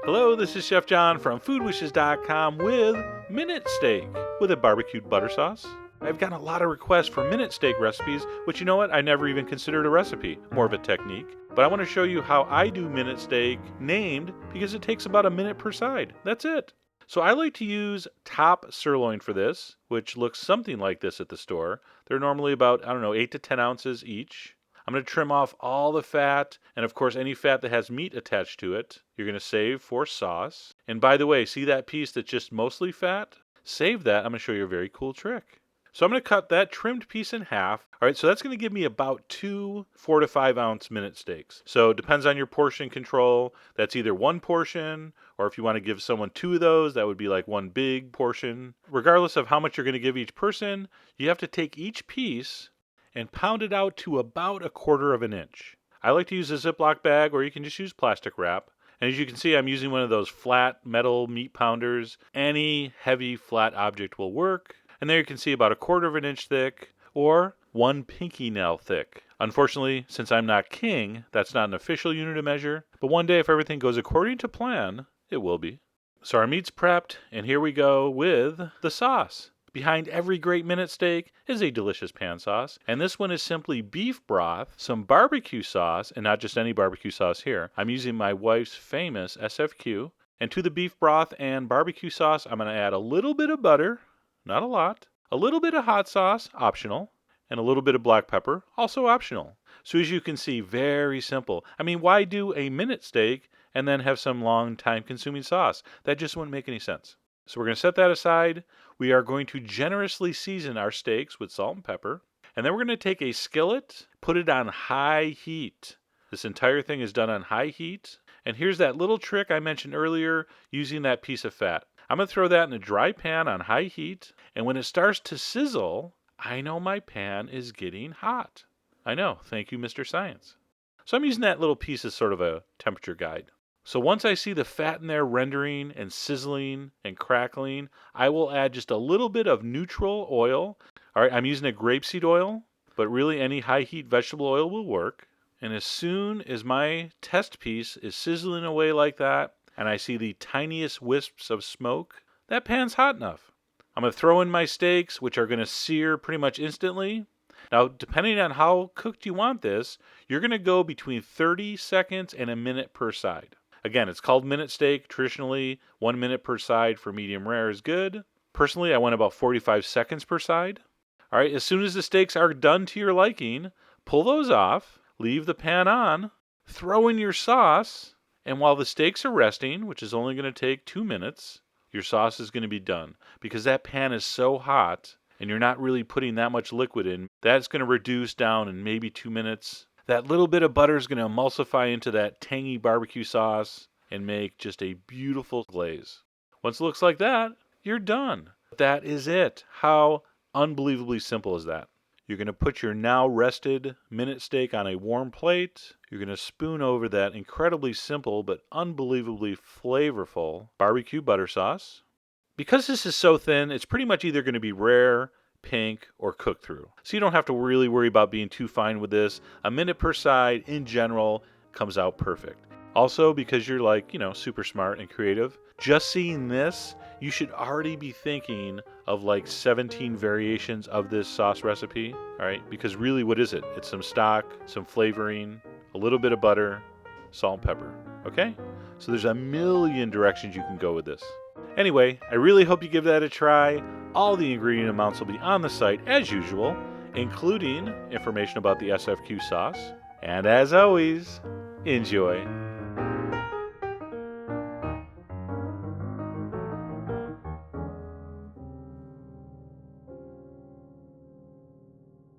Hello, this is Chef John from foodwishes.com with minute steak with a barbecued butter sauce. I've gotten a lot of requests for minute steak recipes, which you know what? I never even considered a recipe, more of a technique. But I want to show you how I do minute steak named because it takes about a minute per side. That's it. So I like to use top sirloin for this, which looks something like this at the store. They're normally about, 8 to 10 ounces each. I'm going to trim off all the fat, and of course any fat that has meat attached to it, you're going to save for sauce. And by the way, see that piece that's just mostly fat? Save that. I'm going to show you a very cool trick. So I'm going to cut that trimmed piece in half. All right, so that's going to give me about 2 4 to 5 ounce minute steaks. So it depends on your portion control. That's either one portion, or if you want to give someone 2 of those, that would be like one big portion. Regardless of how much you're going to give each person, you have to take each piece and pound it out to about 1/4 of an inch. I like to use a Ziploc bag, or you can just use plastic wrap. And as you can see, I'm using one of those flat metal meat pounders. Any heavy flat object will work. And there you can see about 1/4 of an inch thick, or 1 pinky nail thick. Unfortunately, since I'm not king, that's not an official unit of measure. But one day, if everything goes according to plan, it will be. So our meat's prepped, and here we go with the sauce. Behind every great minute steak is a delicious pan sauce, and this one is simply beef broth, some barbecue sauce, and not just any barbecue sauce here. I'm using my wife's famous SFQ, and to the beef broth and barbecue sauce, I'm going to add a little bit of butter, not a lot, a little bit of hot sauce, optional, and a little bit of black pepper, also optional. So as you can see, very simple. I mean, why do a minute steak and then have some long time-consuming sauce? That just wouldn't make any sense. So we're going to set that aside. We are going to generously season our steaks with salt and pepper. And then we're going to take a skillet, put it on high heat. This entire thing is done on high heat. And here's that little trick I mentioned earlier, using that piece of fat. I'm going to throw that in a dry pan on high heat. And when it starts to sizzle, I know my pan is getting hot. I know. Thank you, Mr. Science. So I'm using that little piece as sort of a temperature guide. So once I see the fat in there rendering and sizzling and crackling, I will add just a little bit of neutral oil. All right, I'm using a grapeseed oil, but really any high heat vegetable oil will work. And as soon as my test piece is sizzling away like that, and I see the tiniest wisps of smoke, that pan's hot enough. I'm going to throw in my steaks, which are going to sear pretty much instantly. Now, depending on how cooked you want this, you're going to go between 30 seconds and a minute per side. Again, it's called minute steak. Traditionally, 1 minute per side for medium rare is good. Personally, I went about 45 seconds per side. All right, as soon as the steaks are done to your liking, pull those off, leave the pan on, throw in your sauce, and while the steaks are resting, which is only going to take 2 minutes, your sauce is going to be done. Because that pan is so hot, and you're not really putting that much liquid in, that's going to reduce down in maybe 2 minutes. That little bit of butter is going to emulsify into that tangy barbecue sauce and make just a beautiful glaze. Once it looks like that, you're done. That is it. How unbelievably simple is that? You're going to put your now rested minute steak on a warm plate. You're going to spoon over that incredibly simple but unbelievably flavorful barbecue butter sauce. Because this is so thin, it's pretty much either going to be rare, pink, or cooked through. So you don't have to really worry about being too fine with this. A minute per side, in general, comes out perfect. Also, because you're super smart and creative, just seeing this, you should already be thinking of 17 variations of this sauce recipe, all right? Because really, what is it? It's some stock, some flavoring, a little bit of butter, salt and pepper, okay? So there's a million directions you can go with this. Anyway, I really hope you give that a try. All the ingredient amounts will be on the site as usual, including information about the SFQ sauce. And as always, enjoy.